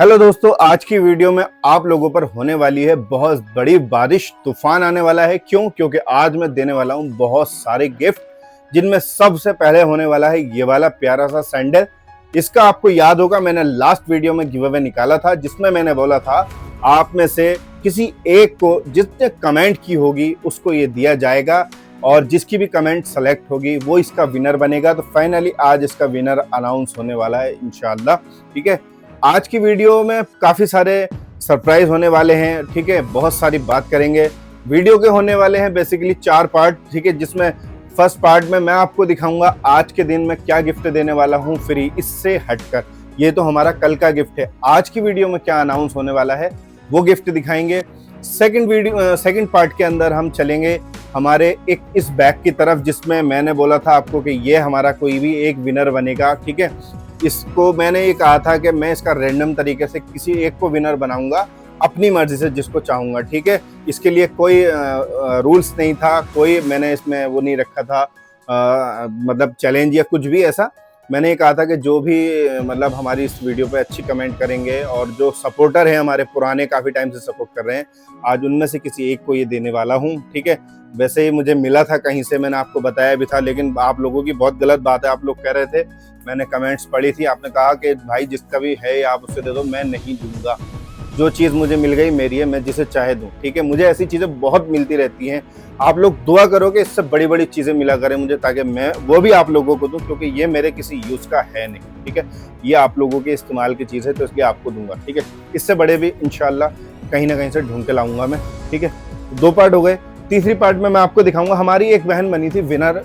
Hello दोस्तों, आज की वीडियो में आप लोगों पर होने वाली है बहुत बड़ी बारिश, तूफान आने वाला है। क्योंकि आज मैं देने वाला हूं बहुत सारे गिफ्ट, जिनमें सबसे पहले होने वाला है ये वाला प्यारा सा सैंडल। इसका आपको याद होगा, मैंने लास्ट वीडियो में गिव अवे निकाला था, जिसमें मैंने बोला था आप में से किसी एक को जिसने कमेंट की होगी उसको ये दिया जाएगा, और जिसकी भी कमेंट सेलेक्ट होगी वो इसका विनर बनेगा। तो फाइनली आज इसका विनर अनाउंस होने वाला है इंशाल्लाह। ठीक है, आज की वीडियो में काफ़ी सारे सरप्राइज होने वाले हैं। ठीक है, बहुत सारी बात करेंगे। वीडियो के होने वाले हैं बेसिकली 4 पार्ट। ठीक है, जिसमें फर्स्ट पार्ट में मैं आपको दिखाऊंगा आज के दिन में क्या गिफ्ट देने वाला हूं फ्री। इससे हटकर ये तो हमारा कल का गिफ्ट है, आज की वीडियो में क्या अनाउंस होने वाला है वो गिफ्ट दिखाएंगे। सेकंड पार्ट के अंदर हम चलेंगे हमारे एक इस बैग की तरफ, जिसमें मैंने बोला था आपको कि ये हमारा कोई भी एक विनर बनेगा। ठीक है, इसको मैंने ये कहा था कि मैं इसका रैंडम तरीके से किसी एक को विनर बनाऊंगा अपनी मर्जी से, जिसको चाहूंगा। ठीक है, इसके लिए कोई रूल्स नहीं था, कोई मैंने इसमें वो नहीं रखा था मतलब चैलेंज या कुछ भी ऐसा। मैंने ये कहा था कि जो भी मतलब हमारी इस वीडियो पे अच्छी कमेंट करेंगे और जो सपोर्टर हैं हमारे पुराने, काफ़ी टाइम से सपोर्ट कर रहे हैं, आज उनमें से किसी एक को ये देने वाला हूँ। ठीक है, वैसे ही मुझे मिला था कहीं से, मैंने आपको बताया भी था, लेकिन आप लोगों की बहुत गलत बात है। आप लोग कह रहे थे, मैंने कमेंट्स पढ़ी थी, आपने कहा कि भाई जिसका भी है आप उससे दे दो। मैं नहीं दूंगा, जो चीज़ मुझे मिल गई मेरी है, मैं जिसे चाहे दूं। ठीक है, मुझे ऐसी चीज़ें बहुत मिलती रहती हैं। आप लोग दुआ करो कि इससे बड़ी बड़ी चीज़ें मिला करें मुझे, ताकि मैं वो भी आप लोगों को दूं, क्योंकि ये मेरे किसी यूज़ का है नहीं। ठीक है, ये आप लोगों के इस्तेमाल की चीज़ है, तो इसलिए आपको दूंगा। ठीक है, इससे बड़े भी इंशाल्लाह कहीं ना कहीं से ढूंढ के लाऊंगा मैं। ठीक है, 2 पार्ट हो गए। तीसरी पार्ट में मैं आपको दिखाऊंगा, हमारी एक बहन बनी थी विनर,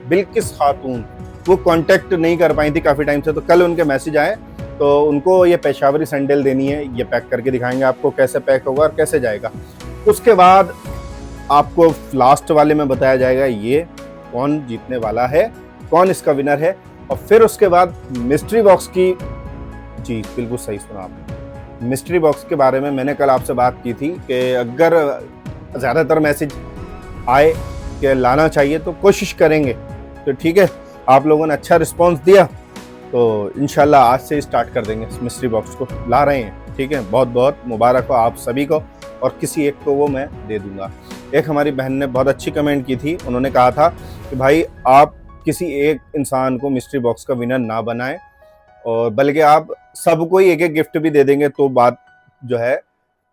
बिल्किस खातून। वो कांटेक्ट नहीं कर पाई थी काफ़ी टाइम से, तो कल उनके मैसेज आए, तो उनको ये पेशावरी सैंडल देनी है। ये पैक करके दिखाएंगे आपको कैसे पैक होगा और कैसे जाएगा। उसके बाद आपको लास्ट वाले में बताया जाएगा ये कौन जीतने वाला है, कौन इसका विनर है। और फिर उसके बाद मिस्ट्री बॉक्स की, जी बिल्कुल सही सुना आपने, मिस्ट्री बॉक्स के बारे में मैंने कल आपसे बात की थी कि अगर ज़्यादातर मैसेज आए कि लाना चाहिए तो कोशिश करेंगे। तो ठीक है, आप लोगों ने अच्छा रिस्पांस दिया, तो इंशाल्लाह आज से स्टार्ट कर देंगे इस मिस्ट्री बॉक्स को, ला रहे हैं। ठीक है, बहुत बहुत मुबारक हो आप सभी को, और किसी एक को वो मैं दे दूंगा। एक हमारी बहन ने बहुत अच्छी कमेंट की थी, उन्होंने कहा था कि भाई आप किसी एक इंसान को मिस्ट्री बॉक्स का विनर ना बनाएं, और बल्कि आप सबको ही एक एक गिफ्ट भी दे देंगे तो बात जो है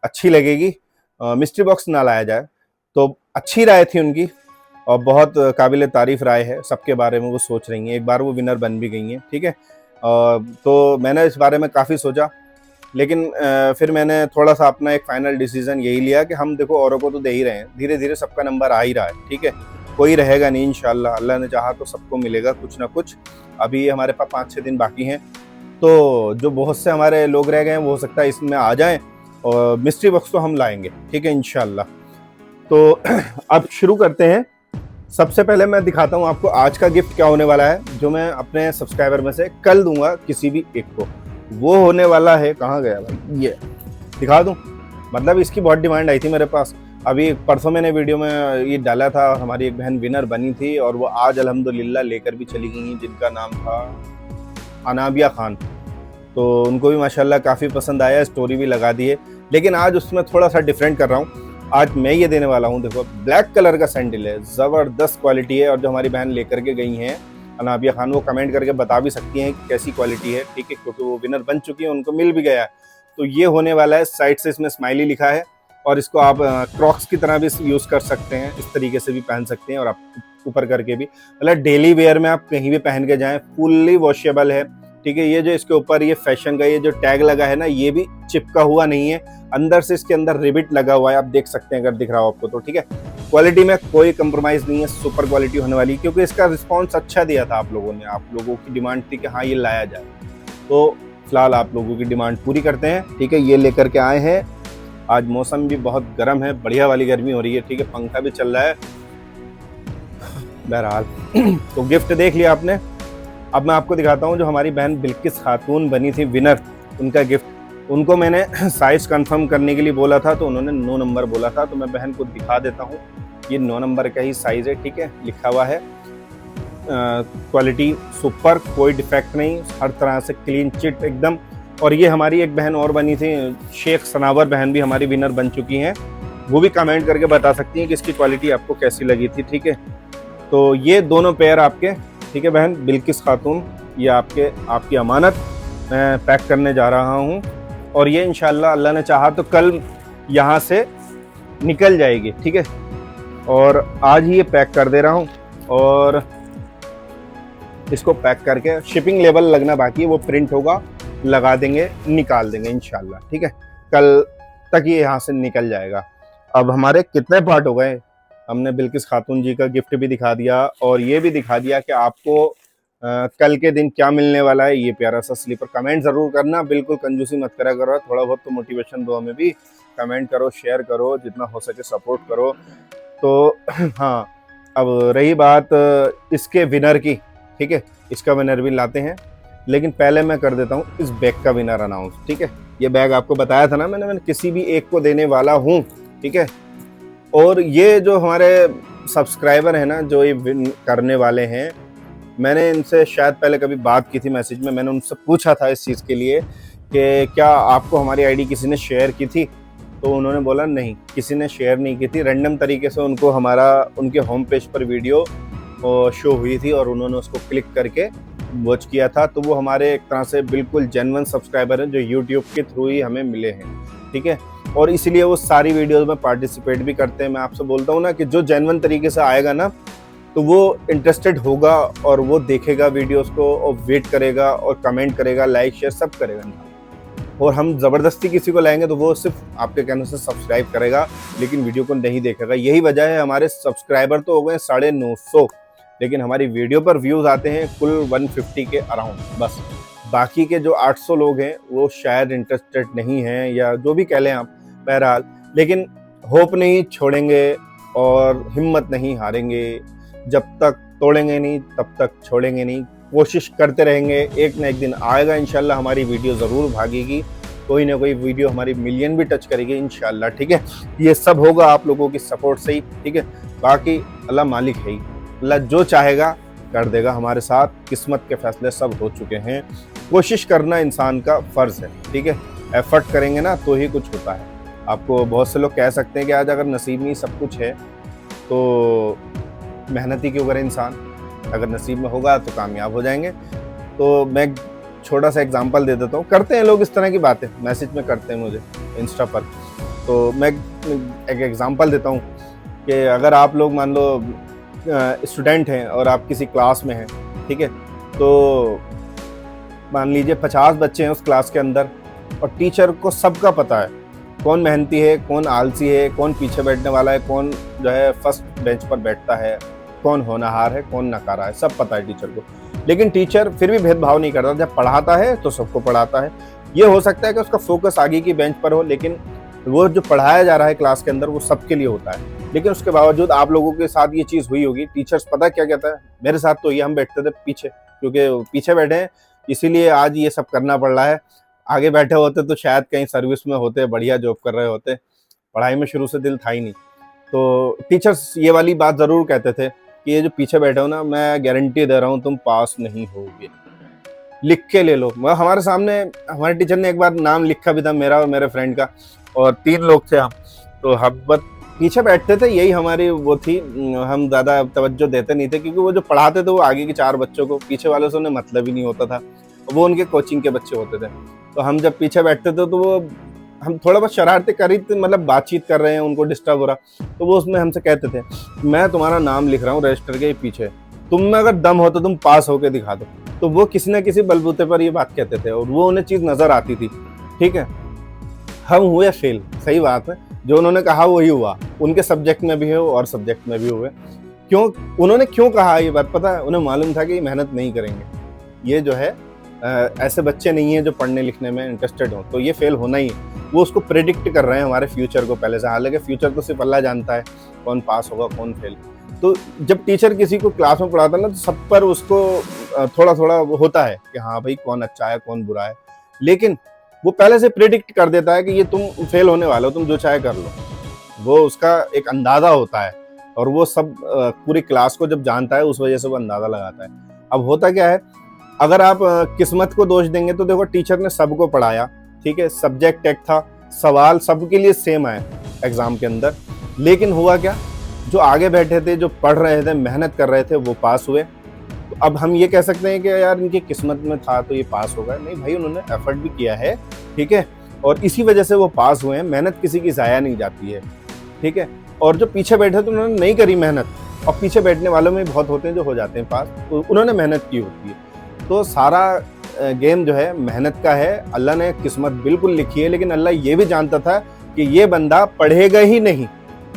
अच्छी लगेगी। मिस्ट्री बॉक्स ना लाया जाए। तो अच्छी राय थी उनकी, और बहुत काबिल तारीफ राय है, सबके बारे में वो सोच रही हैं। एक बार वो विनर बन भी गई हैं। ठीक है, तो मैंने इस बारे में काफ़ी सोचा, लेकिन फिर मैंने थोड़ा सा अपना एक फाइनल डिसीजन यही लिया कि हम देखो औरों को तो दे ही रहे हैं, धीरे धीरे सबका नंबर आ ही रहा है। ठीक है, कोई रहेगा नहीं इंशाल्लाह, अल्लाह ने चाहा तो सबको मिलेगा कुछ ना कुछ। अभी हमारे पास 5-6 दिन बाकी हैं, तो जो बहुत से हमारे लोग रह गए हैं वो हो सकता है इसमें आ जाएं, और मिस्ट्री बॉक्स तो हम लाएंगे। ठीक है इंशाल्लाह। तो अब शुरू करते हैं। सबसे पहले मैं दिखाता हूं आपको आज का गिफ्ट क्या होने वाला है, जो मैं अपने सब्सक्राइबर में से कल दूंगा किसी भी एक को। वो होने वाला है, कहाँ गया भाई, ये दिखा दूं। मतलब इसकी बहुत डिमांड आई थी मेरे पास। अभी परसों मैंने वीडियो में ये डाला था, हमारी एक बहन विनर बनी थी, और वो आज अल्हम्दुलिल्लाह लेकर भी चली गई, जिनका नाम था अनाबिया खान। तो उनको भी माशाल्लाह काफ़ी पसंद आया, स्टोरी भी लगा दी है। लेकिन आज उसमें थोड़ा सा डिफरेंट कर रहा हूँ। आज मैं ये देने वाला हूँ, देखो ब्लैक कलर का सैंडल है, ज़बरदस्त क्वालिटी है। और जो हमारी बहन लेकर के गई हैं अनाबिया खान, वो कमेंट करके बता भी सकती हैं कि कैसी क्वालिटी है। ठीक है, क्योंकि वो विनर बन चुकी है, उनको मिल भी गया है। तो ये होने वाला है, साइड से इसमें स्माइली लिखा है, और इसको आप क्रॉक्स की तरह भी यूज़ कर सकते हैं, इस तरीके से भी पहन सकते हैं, और आप ऊपर करके भी, मतलब डेली वेयर में आप कहीं भी पहन के जाएँ, फुल्ली वॉशेबल है। ठीक है, ये जो इसके ऊपर ये फैशन का ये जो टैग लगा है ना, ये भी चिपका हुआ नहीं है, अंदर से इसके अंदर रिबिट लगा हुआ है, आप देख सकते हैं अगर दिख रहा हो आपको तो। ठीक है, क्वालिटी में कोई कंप्रोमाइज़ नहीं है, सुपर क्वालिटी होने वाली, क्योंकि इसका रिस्पांस अच्छा दिया था आप लोगों ने। आप लोगों की डिमांड थी कि हाँ ये लाया जाए, तो फिलहाल आप लोगों की डिमांड पूरी करते हैं। ठीक है, ये लेकर के आए हैं। आज मौसम भी बहुत गर्म है, बढ़िया वाली गर्मी हो रही है। ठीक है, पंखा भी चल रहा है बहरहाल। तो गिफ्ट देख लिया आपने, अब मैं आपको दिखाता हूँ जो हमारी बहन बिल्किस खातून बनी थी विनर, उनका गिफ्ट। उनको मैंने साइज़ कंफर्म करने के लिए बोला था, तो उन्होंने 9 नंबर बोला था, तो मैं बहन को दिखा देता हूँ। ये 9 नंबर का ही साइज़ है। ठीक है, लिखा हुआ है, क्वालिटी सुपर, कोई डिफेक्ट नहीं, हर तरह से क्लीन चिट एकदम। और ये हमारी एक बहन और बनी थी, शेख सनावर बहन भी हमारी विनर बन चुकी हैं। वो भी कमेंट करके बता सकती हैं कि इसकी क्वालिटी आपको कैसी लगी थी। ठीक है, तो ये दोनों पेयर आपके, ठीक है बहन बिल्किस खातून, ये आपकी अमानत मैं पैक करने जा रहा हूँ। और ये इंशाल्लाह अल्लाह ने चाहा तो कल यहाँ से निकल जाएगी। ठीक है, और आज ही ये पैक कर दे रहा हूँ और इसको पैक करके शिपिंग लेबल लगना बाकी है, वो प्रिंट होगा, लगा देंगे, निकाल देंगे इंशाल्लाह। ठीक है, कल तक ये यहाँ से निकल जाएगा। अब हमारे कितने पार्ट हो गए, हमने बिल्किस खातून जी का गिफ्ट भी दिखा दिया और ये भी दिखा दिया कि आपको कल के दिन क्या मिलने वाला है। ये प्यारा सा स्लीपर, कमेंट जरूर करना, बिल्कुल कंजूसी मत करा करो, थोड़ा बहुत तो मोटिवेशन दो हमें भी, कमेंट करो, शेयर करो, जितना हो सके सपोर्ट करो। तो हाँ, अब रही बात इसके विनर की, ठीक है, इसका विनर भी लाते हैं, लेकिन पहले मैं कर देता हूँ इस बैग का विनर अनाउंस। ठीक है, ये बैग आपको बताया था ना मैंने किसी भी एक को देने वाला हूँ। ठीक है, और ये जो हमारे सब्सक्राइबर हैं ना, जो ये विन करने वाले हैं, मैंने इनसे शायद पहले कभी बात की थी मैसेज में, मैंने उनसे पूछा था इस चीज़ के लिए कि क्या आपको हमारी आईडी किसी ने शेयर की थी, तो उन्होंने बोला नहीं, किसी ने शेयर नहीं की थी। रैंडम तरीके से उनको उनके होम पेज पर वीडियो शो हुई थी और उन्होंने उसको क्लिक करके वॉच किया था। तो वो हमारे एक तरह से बिल्कुल जेन्युइन सब्सक्राइबर हैं जो यूट्यूब के थ्रू ही हमें मिले हैं। ठीक है, और इसीलिए वो सारी वीडियोज़ में पार्टिसिपेट भी करते हैं। मैं आपसे बोलता हूँ ना कि जो जेन्युइन तरीके से आएगा ना, तो वो इंटरेस्टेड होगा और वो देखेगा वीडियोस को और वेट करेगा और कमेंट करेगा, लाइक शेयर सब करेगा। और हम ज़बरदस्ती किसी को लाएंगे तो वो सिर्फ आपके कहने से सब्सक्राइब करेगा, लेकिन वीडियो को नहीं देखेगा। यही वजह है हमारे सब्सक्राइबर तो हो गए 950, लेकिन हमारी वीडियो पर व्यूज़ आते हैं कुल 150 के अराउंड बस। बाकी के जो 800 लोग हैं वो शायद इंटरेस्टेड नहीं हैं, या जो भी कह लें आप, बहरहाल। लेकिन होप नहीं छोड़ेंगे और हिम्मत नहीं हारेंगे, जब तक तोड़ेंगे नहीं तब तक छोड़ेंगे नहीं, कोशिश करते रहेंगे। एक ना एक दिन आएगा इंशाल्लाह, हमारी वीडियो ज़रूर भागेगी, कोई ना कोई वीडियो हमारी मिलियन भी टच करेगी इंशाल्लाह। ठीक है, ये सब होगा आप लोगों की सपोर्ट से ही। ठीक है, बाकी अल्लाह मालिक है ही, अल्लाह जो चाहेगा कर देगा हमारे साथ। किस्मत के फैसले सब हो चुके हैं, कोशिश करना इंसान का फ़र्ज़ है। ठीक है, एफर्ट करेंगे ना तो ही कुछ होता है। आपको बहुत से लोग कह सकते हैं कि आज अगर नसीब में सब कुछ है तो मेहनत ही क्यों करे इंसान, अगर नसीब में होगा तो कामयाब हो जाएंगे। तो मैं छोटा सा एग्जांपल दे देता हूँ, करते हैं लोग इस तरह की बातें, मैसेज में करते हैं मुझे इंस्टा पर, तो मैं एक एग्जांपल देता हूँ कि अगर आप लोग मान लो स्टूडेंट हैं और आप किसी क्लास में हैं, ठीक है, तो मान लीजिए 50 बच्चे हैं उस क्लास के अंदर, और टीचर को सबका पता है कौन मेहनती है, कौन आलसी है, कौन पीछे बैठने वाला है, कौन जो है फर्स्ट बेंच पर बैठता है, कौन होनहार है, कौन नकारा है, सब पता है टीचर को। लेकिन टीचर फिर भी भेदभाव नहीं करता, जब पढ़ाता है तो सबको पढ़ाता है। ये हो सकता है कि उसका फोकस आगे की बेंच पर हो, लेकिन वो जो पढ़ाया जा रहा है क्लास के अंदर वो सबके लिए होता है। लेकिन उसके बावजूद आप लोगों के साथ ये चीज़ हुई होगी, टीचर्स पता क्या कहता है, मेरे साथ तो ये हम बैठते थे पीछे, क्योंकि पीछे बैठे हैं इसीलिए आज ये सब करना पड़ रहा है। आगे बैठे होते तो शायद कहीं सर्विस में होते, बढ़िया जॉब कर रहे होते, पढ़ाई में शुरू से दिल था ही नहीं। तो टीचर्स ये वाली बात ज़रूर कहते थे कि ये जो पीछे बैठे हो ना, मैं गारंटी दे रहा हूँ तुम पास नहीं होगे, लिख के ले लो। हमारे सामने हमारे टीचर ने एक बार नाम लिखा भी था, मेरा और मेरे फ्रेंड का, और 3 लोग थे हम, तो हम बस पीछे बैठते थे, यही हमारी वो थी। हम ज़्यादा तवज्जो देते नहीं थे, क्योंकि वो जो पढ़ाते थे वो आगे के 4 बच्चों को, पीछे वालों से उन्हें मतलब ही नहीं होता था, वो उनके कोचिंग के बच्चे होते थे। तो हम जब पीछे बैठते थे तो वो हम थोड़ा बहुत शरारतें करी थी, मतलब बातचीत कर रहे हैं, उनको डिस्टर्ब हो रहा, तो वो उसमें हमसे कहते थे मैं तुम्हारा नाम लिख रहा हूँ रजिस्टर के पीछे, तुम में अगर दम हो तो तुम पास होके दिखा दो। तो वो किसी न किसी बलबूते पर ये बात कहते थे और वो उन्हें चीज़ नज़र आती थी। ठीक है, हम हुए फेल, सही बात है, जो उन्होंने कहा वही हुआ, उनके सब्जेक्ट में भी हो और सब्जेक्ट में भी हुए। क्यों उन्होंने क्यों कहा ये बात पता है, उन्हें मालूम था कि ये मेहनत नहीं करेंगे, ये जो है ऐसे बच्चे नहीं हैं जो पढ़ने लिखने में इंटरेस्टेड हो, तो ये फेल होना ही है। वो उसको प्रेडिक्ट कर रहे हैं हमारे फ्यूचर को पहले से, हालांकि फ्यूचर तो सिर्फ अल्लाह जानता है कौन पास होगा कौन फेल। तो जब टीचर किसी को क्लास में पढ़ाता है ना, तो सब पर उसको थोड़ा थोड़ा होता है कि हाँ भाई कौन अच्छा है कौन बुरा है, लेकिन वो पहले से प्रेडिक्ट कर देता है कि ये तुम फेल होने वाले हो, तुम जो चाहे कर लो। वो उसका एक अंदाज़ा होता है, और वो सब पूरी क्लास को जब जानता है उस वजह से वो अंदाज़ा लगाता है। अब होता क्या है, अगर आप किस्मत को दोष देंगे तो देखो टीचर ने सबको पढ़ाया, ठीक है, सब्जेक्ट एक था, सवाल सबके लिए सेम आए एग्जाम के अंदर, लेकिन हुआ क्या, जो आगे बैठे थे, जो पढ़ रहे थे, मेहनत कर रहे थे, वो पास हुए। तो अब हम ये कह सकते हैं कि यार इनकी किस्मत में था तो ये पास हो गए? नहीं भाई, उन्होंने एफर्ट भी किया है, ठीक है, और इसी वजह से वो पास हुए हैं। मेहनत किसी की जाया नहीं जाती है, ठीक है। और जो पीछे बैठे थे उन्होंने नहीं करी मेहनत, और पीछे बैठने वालों में बहुत होते हैं जो हो जाते हैं पास, तो उन्होंने मेहनत की होती है। तो सारा गेम जो है मेहनत का है। अल्लाह ने किस्मत बिल्कुल लिखी है, लेकिन अल्लाह ये भी जानता था कि ये बंदा पढ़ेगा ही नहीं,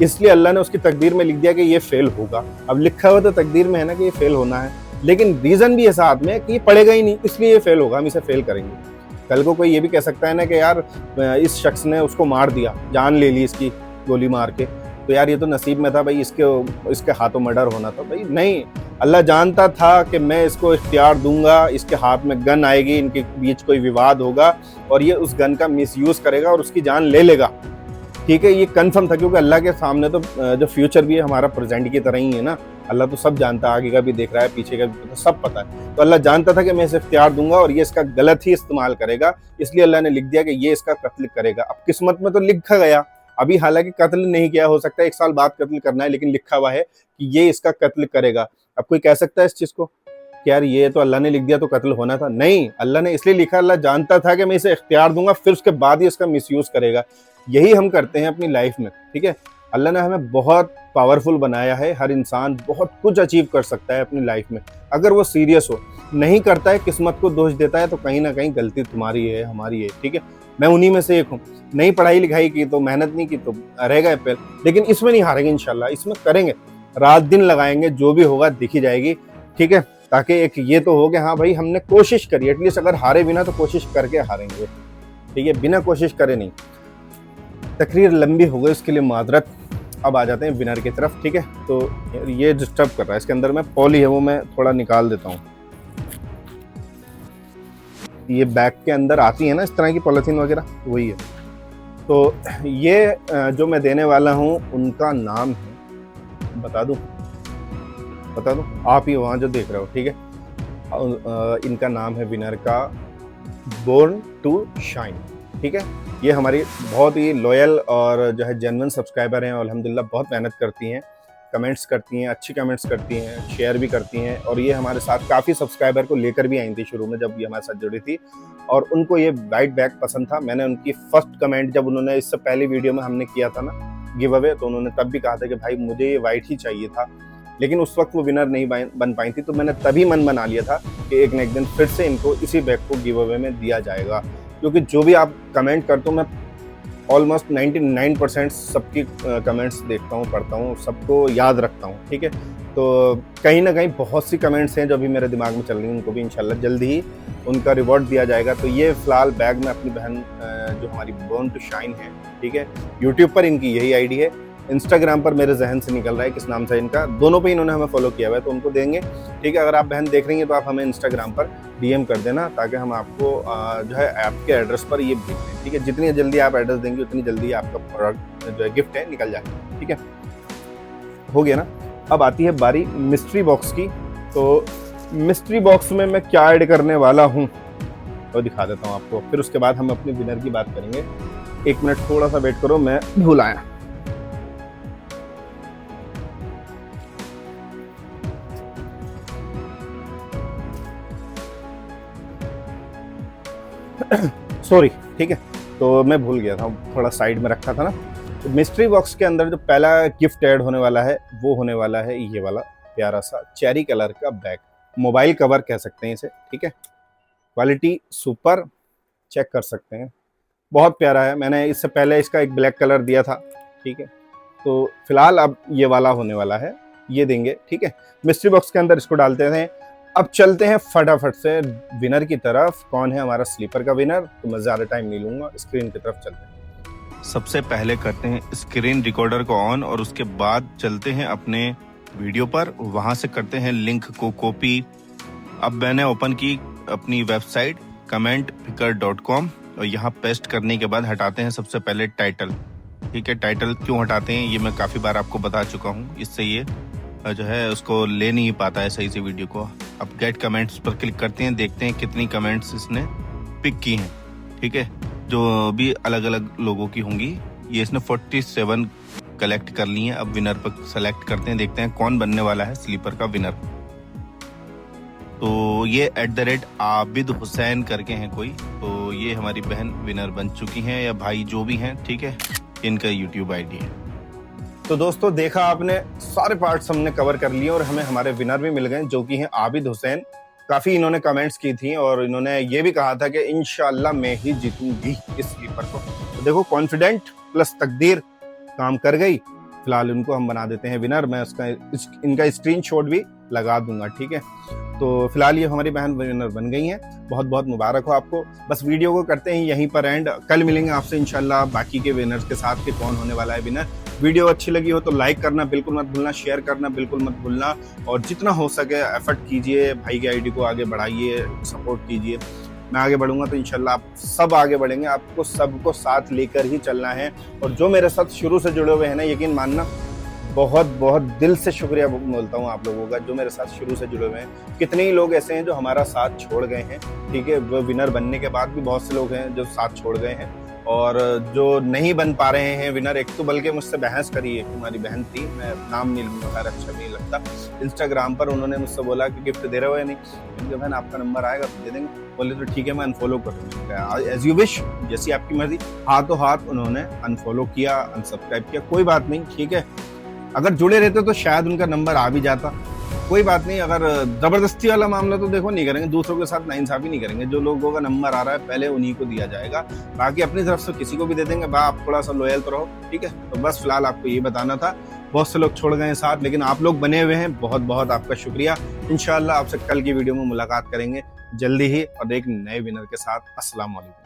इसलिए अल्लाह ने उसकी तकदीर में लिख दिया कि ये फेल होगा। अब लिखा हुआ तो तकदीर में है ना कि ये फेल होना है, लेकिन रीजन भी है साथ में कि ये पढ़ेगा ही नहीं, इसलिए ये फेल होगा, हम इसे फेल करेंगे। कल को कोई ये भी कह सकता है ना कि यार इस शख्स ने उसको मार दिया, जान ले ली इसकी गोली मार के, तो यार ये तो नसीब में था भाई, इसके हाथों मर्डर होना था। भाई नहीं, अल्लाह जानता था कि मैं इसको इख्तियार दूंगा, इसके हाथ में गन आएगी, इनके बीच कोई विवाद होगा और ये उस गन का मिसयूज करेगा और उसकी जान ले लेगा, ठीक है। ये कंफर्म था, क्योंकि अल्लाह के सामने तो जो फ्यूचर भी है हमारा प्रेजेंट की तरह ही है ना। अल्लाह तो सब जानता है, आगे का भी देख रहा है, पीछे का भी सब पता है। तो अल्लाह जानता था कि मैं इसे इख्तियार दूंगा और ये इसका गलत ही इस्तेमाल करेगा, इसलिए अल्लाह ने लिख दिया कि ये इसका कत्ल करेगा। अब किस्मत में तो लिखा गया, अभी हालांकि कत्ल नहीं किया, हो सकता है 1 साल बाद कत्ल करना है, लेकिन लिखा हुआ है कि ये इसका कत्ल करेगा। अब कोई कह सकता है इस चीज को कि यार ये तो अल्लाह ने लिख दिया तो कत्ल होना था? नहीं, अल्लाह ने इसलिए लिखा, अल्लाह जानता था कि मैं इसे इख्तियार दूंगा, फिर उसके बाद ही इसका मिसयूज करेगा। यही हम करते हैं अपनी लाइफ में, ठीक है। अल्लाह ने हमें बहुत पावरफुल बनाया है, हर इंसान बहुत कुछ अचीव कर सकता है अपनी लाइफ में, अगर वो सीरियस हो। नहीं करता है, किस्मत को दोष देता है, तो कहीं ना कहीं गलती तुम्हारी है, हमारी है, ठीक है। मैं उन्हीं में से एक हूँ, नहीं पढ़ाई लिखाई की तो, मेहनत नहीं की तो रह गए फेल, लेकिन इसमें नहीं हारेंगे इंशाल्लाह, इसमें करेंगे, रात दिन लगाएंगे, जो भी होगा दिखी जाएगी, ठीक है। ताकि एक ये तो हो कि हाँ भाई हमने कोशिश करी, एटलीस्ट अगर हारे बिना तो कोशिश करके हारेंगे, ठीक है, बिना कोशिश करे नहीं। तकरीर लंबी हो गई, उसके लिए माजरत। अब आ जाते हैं विनर की तरफ, ठीक है। तो ये डिस्टर्ब कर रहा है, इसके अंदर में पॉली है वो मैं थोड़ा निकाल देता हूँ। ये बैग के अंदर आती है ना इस तरह की पॉलिथीन वगैरह, वही है। तो ये जो मैं देने वाला हूँ उनका नाम है, बता दूँ आप ही वहाँ जो देख रहे हो, ठीक है। इनका नाम है विनर का बोर्न टू शाइन, ठीक है। ये हमारी बहुत ही लॉयल और जो है जेन्युइन सब्सक्राइबर हैं, और अल्हम्दुलिल्लाह बहुत मेहनत करती हैं, कमेंट्स करती हैं, अच्छी कमेंट्स करती हैं, शेयर भी करती हैं। और ये हमारे साथ काफ़ी सब्सक्राइबर को लेकर भी आई थी शुरू में जब ये हमारे साथ जुड़ी थी, और उनको ये वाइट बैग पसंद था। मैंने उनकी फर्स्ट कमेंट जब उन्होंने इससे पहले वीडियो में हमने किया था ना गिव अवे, तो उन्होंने तब भी कहा था कि भाई मुझे ये वाइट ही चाहिए था, लेकिन उस वक्त वो विनर नहीं बन पाई थी। तो मैंने तभी मन बना लिया था कि एक न एक दिन फिर से इनको इसी बैग को गिव अवे में दिया जाएगा, क्योंकि जो भी आप कमेंट करते हो, मैं ऑलमोस्ट 99% सबकी कमेंट्स देखता हूँ, पढ़ता हूँ, सबको याद रखता हूँ, ठीक है। तो कहीं ना कहीं बहुत सी कमेंट्स हैं जो अभी मेरे दिमाग में चल रही हैं, उनको भी इंशाल्लाह जल्दी ही उनका रिवॉर्ड दिया जाएगा। तो ये फिलहाल बैग में अपनी बहन जो हमारी बोर्न टू शाइन है, ठीक है, यूट्यूब पर इनकी यही आईडी है, इंस्टाग्राम पर मेरे जहन से निकल रहा है किस नाम से इनका, दोनों पे इन्होंने हमें फॉलो किया हुआ है, तो उनको देंगे, ठीक है। अगर आप बहन देख रही हैं तो आप हमें इंस्टाग्राम पर डीएम कर देना, ताकि हम आपको जो है आपके एड्रेस पर ये भेज दें, ठीक है। जितनी जल्दी आप एड्रेस देंगे उतनी जल्दी आपका प्रोडक्ट जो है गिफ्ट है निकल जाएगा, ठीक है। हो गया ना। अब आती है बारी मिस्ट्री बॉक्स की। तो मिस्ट्री बॉक्स में मैं क्या ऐड करने वाला हूँ तो दिखा देता हूँ आपको, फिर उसके बाद हम अपने विनर की बात करेंगे। 1 मिनट थोड़ा सा वेट करो, मैं भूल आया। सॉरी, ठीक है, तो मैं भूल गया था, थोड़ा साइड में रखा था ना। तो मिस्ट्री बॉक्स के अंदर जो पहला गिफ्ट ऐड होने वाला है वो होने वाला है ये वाला प्यारा सा चेरी कलर का बैग, मोबाइल कवर कह सकते हैं इसे, ठीक है। क्वालिटी सुपर, चेक कर सकते हैं, बहुत प्यारा है। मैंने इससे पहले इसका एक ब्लैक कलर दिया था, ठीक है। तो फिलहाल अब ये वाला होने वाला है, ये देंगे, ठीक है। मिस्ट्री बॉक्स के अंदर इसको डालते हैं। अब चलते हैं फटाफट से विनर की तरफ। कौन है हमारा स्लीपर का विनर, तो मैं ज़्यादा टाइम नहीं लूँगा, स्क्रीन की तरफ चलते हैं। सबसे पहले करते हैं स्क्रीन रिकॉर्डर को ऑन, और उसके बाद चलते हैं अपने वीडियो पर, वहाँ से करते हैं लिंक को कॉपी। अब मैंने ओपन की अपनी वेबसाइट commentpicker.com, और यहाँ पेस्ट करने के बाद हटाते हैं सबसे पहले टाइटल, ठीक है। टाइटल क्यों हटाते हैं ये मैं काफ़ी बार आपको बता चुका हूँ, इससे ये जो है उसको ले नहीं पाता है सही से वीडियो को। अब गेट कमेंट्स पर क्लिक करते हैं, देखते हैं कितनी कमेंट्स इसने पिक की हैं। ठीक है, जो भी अलग अलग लोगों की होंगी, ये इसने 47 कलेक्ट कर ली हैं। अब विनर पर सेलेक्ट करते हैं, देखते हैं कौन बनने वाला है स्लीपर का विनर। तो ये @आबिद हुसैन करके हैं कोई, तो ये हमारी बहन विनर बन चुकी हैं, या भाई जो भी हैं। ठीक है, इनका यूट्यूब आईडी है। तो दोस्तों देखा आपने, सारे पार्ट्स हमने कवर कर लिए और हमें हमारे विनर भी मिल गए, जो कि हैं आबिद हुसैन। काफी इन्होंने कमेंट्स की थी और इन्होंने ये भी कहा था कि इंशाल्लाह मैं ही जीतूंगी इस स्लीपर को। तो देखो, कॉन्फिडेंट प्लस तकदीर काम कर गई। फिलहाल इनको हम बना देते हैं विनर। मैं इनका स्क्रीनशॉट भी लगा दूंगा। ठीक है, तो फिलहाल ये हमारी बहन विनर बन गई हैं। बहुत बहुत मुबारक हो आपको। बस वीडियो को करते हैं यहीं पर एंड। कल मिलेंगे आपसे इंशाल्लाह बाकी के विनर्स के साथ कि कौन होने वाला है विनर। वीडियो अच्छी लगी हो तो लाइक करना बिल्कुल मत भूलना, शेयर करना बिल्कुल मत भूलना, और जितना हो सके एफर्ट कीजिए, भाई की आईडी को आगे बढ़ाइए, सपोर्ट कीजिए। मैं आगे बढ़ूंगा तो इंशाल्लाह आप सब आगे बढ़ेंगे। आपको सबको साथ लेकर ही चलना है। और जो मेरे साथ शुरू से जुड़े हुए हैं ना, यकीन मानना, बहुत बहुत दिल से शुक्रिया बोलता हूँ आप लोगों का जो मेरे साथ शुरू से जुड़े हुए हैं। कितने ही लोग ऐसे हैं जो हमारा साथ छोड़ गए हैं। ठीक है, वो विनर बनने के बाद भी बहुत से लोग हैं जो साथ छोड़ गए हैं, और जो नहीं बन पा रहे हैं विनर। एक तो बल्कि मुझसे बहस करी है, हमारी बहन थी, मैं नाम नहीं लूंगा, अच्छा नहीं लगता। इंस्टाग्राम पर उन्होंने मुझसे बोला कि गिफ्ट दे रहे हो या नहीं। मैंने बहन आपका नंबर आएगा तो दे देंगे। बोले तो ठीक है, मैं अनफॉलो कर दूंगा। एज यू विश, जैसी आपकी मर्जी। हाथों हाथ उन्होंने अनफॉलो किया, अनसब्सक्राइब किया। कोई बात नहीं, ठीक है, अगर जुड़े रहते तो शायद उनका नंबर आ भी जाता। कोई बात नहीं, अगर जबरदस्ती वाला मामला तो देखो नहीं करेंगे, दूसरों के साथ नाइंसाफी नहीं करेंगे। जो लोगों का नंबर आ रहा है पहले उन्हीं को दिया जाएगा, बाकी अपनी तरफ से किसी को भी दे देंगे। आप थोड़ा सा लॉयल तो रहो। ठीक है, तो बस फिलहाल आपको ये बताना था। बहुत से लोग छोड़ गए हैं साथ, लेकिन आप लोग बने हुए हैं, बहुत बहुत आपका शुक्रिया। इंशाल्लाह आपसे कल की वीडियो में मुलाकात करेंगे जल्दी ही, और एक नए विनर के साथ। अस्सलाम वालेकुम।